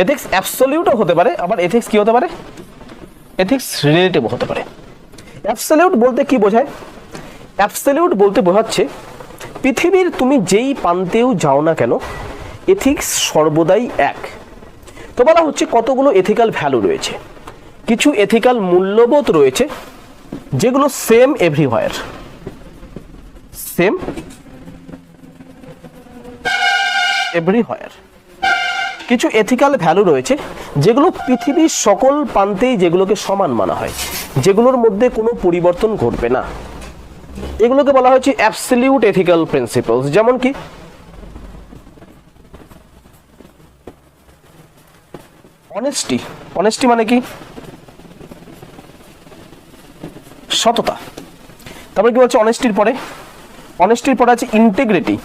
Ethics অ্যাবসলিউটও হতে পারে, আবার এথিক্স কি হতে পারে, এথিক্স রিলেটিভ হতে পারে। অ্যাবসলিউট বলতে কি বোঝায়? অ্যাবসলিউট বলতে বোঝাচ্ছে পৃথিবীর তুমি যেই প্রান্তেও যাও না কেন এথিক্স সর্বদাই এক। তো বলা হচ্ছে কতগুলো এথিক্যাল ভ্যালু রয়েছে, কিছু এথিক্যাল মূল্যবোধ রয়েছে যেগুলো সেম এভরিহোয়ার, সেম এভরিহোয়ার। কিছু এথিক্যাল ভ্যালু রয়েছে যেগুলো পৃথিবীর সকল প্রান্তেই যেগুলোকে সমান মানা হয়, যেগুলোর মধ্যে কোনো পরিবর্তন ঘটবে না, এগুলোকে বলা হচ্ছে অ্যাবসলিউট এথিক্যাল প্রিন্সিপলস। যেমন কি অনেস্টি, অনেস্টি মানে কি সততা। তারপরে কি বলছে অনেস্টির পরে? অনেস্টির পরে আছে ইন্টিগ্রিটি।